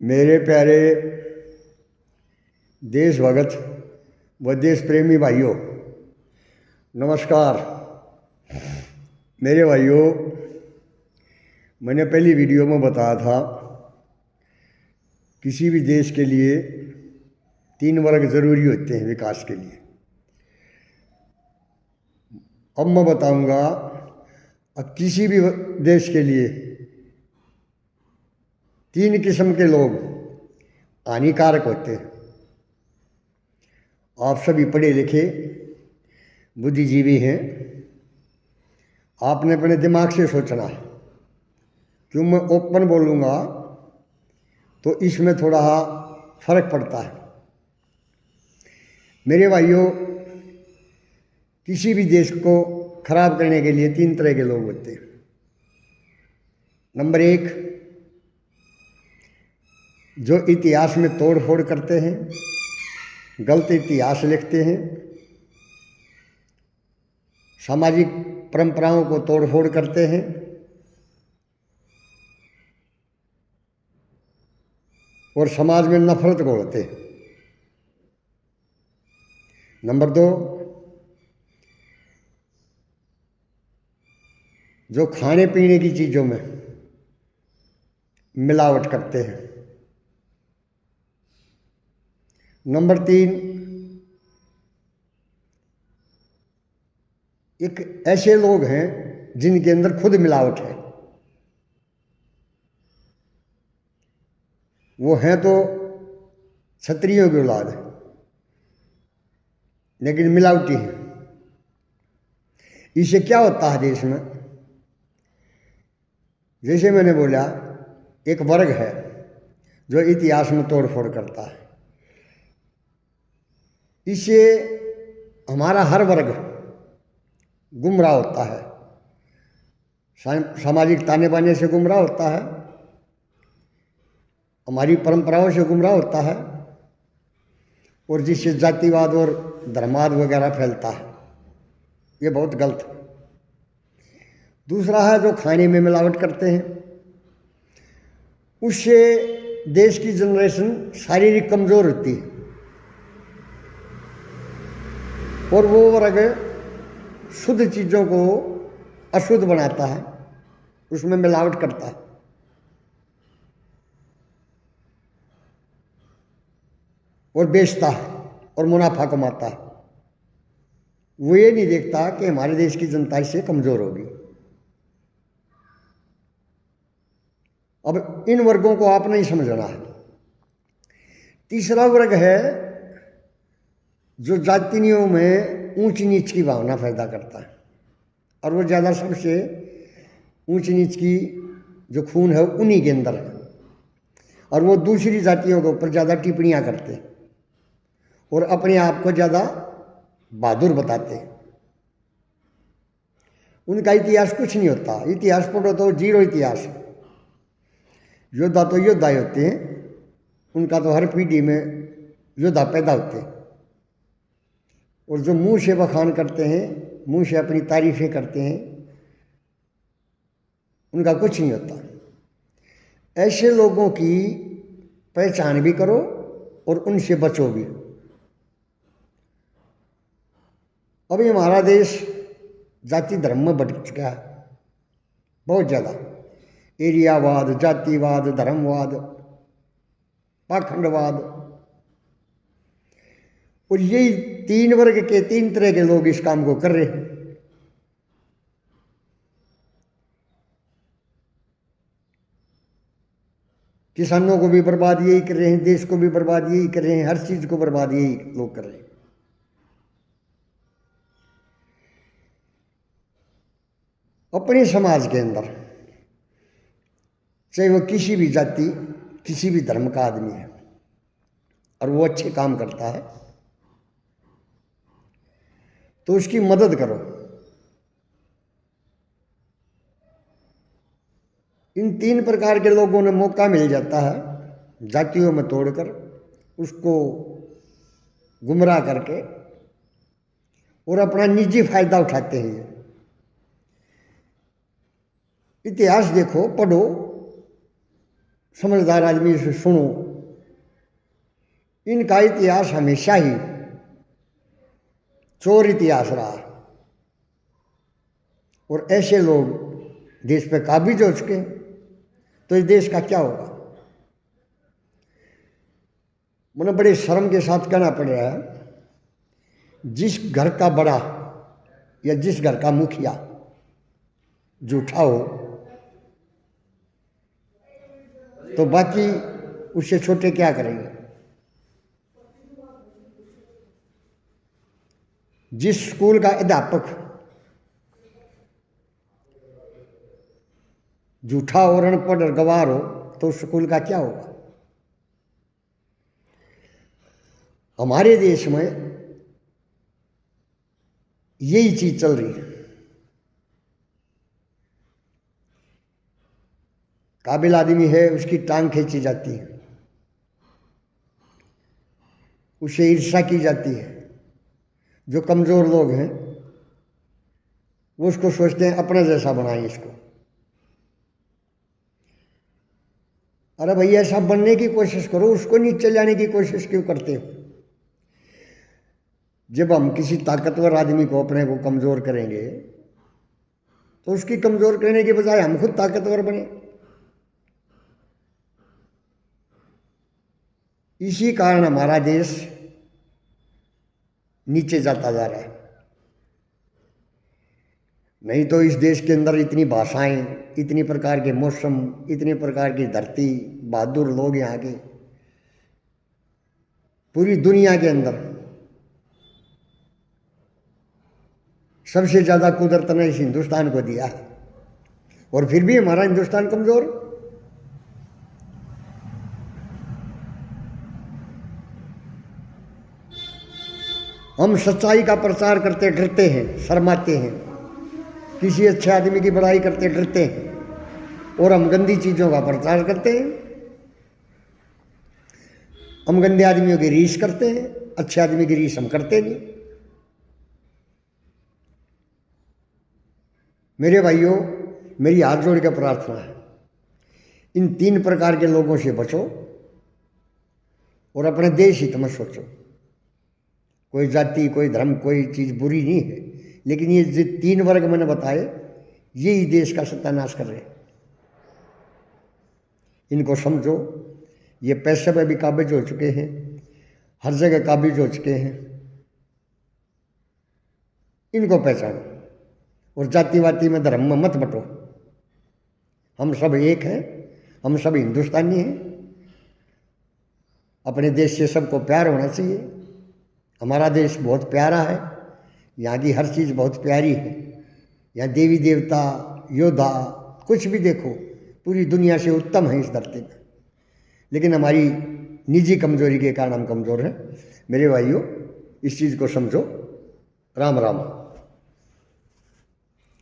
मेरे प्यारे देशभगत व देश प्रेमी भाइयों, नमस्कार। मेरे भाइयों, मैंने पहली वीडियो में बताया था किसी भी देश के लिए 3 वर्ग ज़रूरी होते हैं विकास के लिए। अब मैं बताऊंगा किसी भी देश के लिए 3 किस्म के लोग हानिकारक होते हैं। आप सभी पढ़े लिखे बुद्धिजीवी हैं, आपने अपने दिमाग से सोचना है। क्यों मैं ओपन बोलूँगा तो इसमें थोड़ा फर्क पड़ता है। मेरे भाइयों, किसी भी देश को खराब करने के लिए 3 तरह के लोग होते हैं। नंबर 1, जो इतिहास में तोड़ फोड़ करते हैं, गलत इतिहास लिखते हैं, सामाजिक परंपराओं को तोड़ फोड़ करते हैं, और समाज में नफरत घोलते हैं। नंबर 2, जो खाने पीने की चीज़ों में मिलावट करते हैं। नंबर 3, एक ऐसे लोग हैं जिनके अंदर खुद मिलावट है। वो हैं तो क्षत्रियों की औलाद है, लेकिन मिलावटी है। इससे क्या होता है देश में? जैसे मैंने बोला, एक वर्ग है जो इतिहास में तोड़ फोड़ करता है। इससे हमारा हर वर्ग गुमराह होता है, सामाजिक ताने बाने से गुमराह होता है, हमारी परंपराओं से गुमराह होता है, और जिससे जातिवाद और धर्मवाद वगैरह फैलता है। ये बहुत गलत है। दूसरा है जो खाने में मिलावट करते हैं, उससे देश की जनरेशन शारीरिक कमज़ोर होती है, और वो वर्ग शुद्ध चीज़ों को अशुद्ध बनाता है, उसमें मिलावट करता है। और बेचता है और मुनाफा कमाता है। वो ये नहीं देखता कि हमारे देश की जनता इससे कमज़ोर होगी। अब इन वर्गों को आपने ही समझना है। तीसरा वर्ग है जो जातियों में ऊंच नीच की भावना पैदा करता है, और वो ज़्यादा सबसे ऊंच नीच की जो खून है उन्हीं के अंदर है, और वो दूसरी जातियों के ऊपर ज़्यादा टिप्पणियाँ करते हैं और अपने आप को ज़्यादा बहादुर बताते हैं। उनका इतिहास कुछ नहीं होता। इतिहास पढ़ो तो जीरो इतिहास है। योद्धा तो योद्धा ही होते हैं, उनका तो हर पीढ़ी में योद्धा पैदा होते हैं। और जो मुंह से बखान करते हैं, मुंह से अपनी तारीफ़ें करते हैं, उनका कुछ नहीं होता। ऐसे लोगों की पहचान भी करो और उनसे बचो भी। अभी हमारा देश जाति धर्म में भटक चुका है बहुत ज़्यादा। एरियावाद, जातिवाद, धर्मवाद, पाखंडवाद, और यही 3 वर्ग के 3 तरह के लोग इस काम को कर रहे हैं। किसानों को भी बर्बाद यही कर रहे हैं, देश को भी बर्बाद यही कर रहे हैं, हर चीज़ को बर्बाद यही लोग कर रहे हैं। अपने समाज के अंदर चाहे वो किसी भी जाति, किसी भी धर्म का आदमी है, और वो अच्छे काम करता है, तो उसकी मदद करो। इन 3 प्रकार के लोगों ने मौका मिल जाता है जातियों में तोड़कर उसको गुमराह करके, और अपना निजी फायदा उठाते हैं। ये इतिहास देखो, पढ़ो, समझदार आदमी से सुनो। इनका इतिहास हमेशा ही चोर इतिहास रहा और ऐसे लोग देश पे काबिज हो चुके तो इस देश का क्या होगा। मुझे बड़े शर्म के साथ कहना पड़ रहा है, जिस घर का बड़ा या जिस घर का मुखिया झूठा हो तो बाकी उससे छोटे क्या करेंगे। जिस स्कूल का अध्यापक झूठा और अनपढ़ और गवार हो तो उस स्कूल का क्या होगा। हमारे देश में यही चीज चल रही है। काबिल आदमी है उसकी टांग खींची जाती है, उसे ईर्ष्या की जाती है। जो कमजोर लोग हैं वो उसको सोचते हैं अपना जैसा बनाएं इसको। अरे भैया ऐसा बनने की कोशिश करो, उसको नीचे लाने की कोशिश क्यों करते हो। जब हम किसी ताकतवर आदमी को अपने को कमजोर करेंगे तो उसकी कमजोर करने के बजाय हम खुद ताकतवर बने। इसी कारण हमारा देश नीचे जाता जा रहा है। नहीं तो इस देश के अंदर इतनी भाषाएं, इतनी प्रकार के मौसम, इतनी प्रकार की धरती, बहादुर लोग यहाँ के, पूरी दुनिया के अंदर सबसे ज़्यादा कुदरत ने इस हिंदुस्तान को दिया है और फिर भी हमारा हिंदुस्तान कमज़ोर। हम सच्चाई का प्रचार करते डरते हैं, शर्माते हैं। किसी अच्छे आदमी की बड़ाई करते डरते हैं और हम गंदी चीज़ों का प्रचार करते हैं। हम गंदे आदमियों की रीस करते हैं, अच्छे आदमी की रीस हम करते नहीं। मेरे भाइयों, मेरी हाथ जोड़ के प्रार्थना है, इन 3 प्रकार के लोगों से बचो और अपने देश हित में सोचो। कोई जाति, कोई धर्म, कोई चीज़ बुरी नहीं है, लेकिन ये जो 3 वर्ग मैंने बताए यही देश का सत्यानाश कर रहे हैं। इनको समझो। ये पैसे पे भी काबिज हो चुके हैं, हर जगह काबिज हो चुके हैं। इनको पहचानो और जातिवादी में, धर्म में मत बटो। हम सब एक हैं, हम सब हिंदुस्तानी हैं। अपने देश से सबको प्यार होना चाहिए। हमारा देश बहुत प्यारा है, यहाँ की हर चीज़ बहुत प्यारी है। यहाँ देवी देवता, योद्धा, कुछ भी देखो पूरी दुनिया से उत्तम है इस धरती में। लेकिन हमारी निजी कमजोरी के कारण हम कमज़ोर हैं। मेरे भाइयों, इस चीज़ को समझो। राम राम।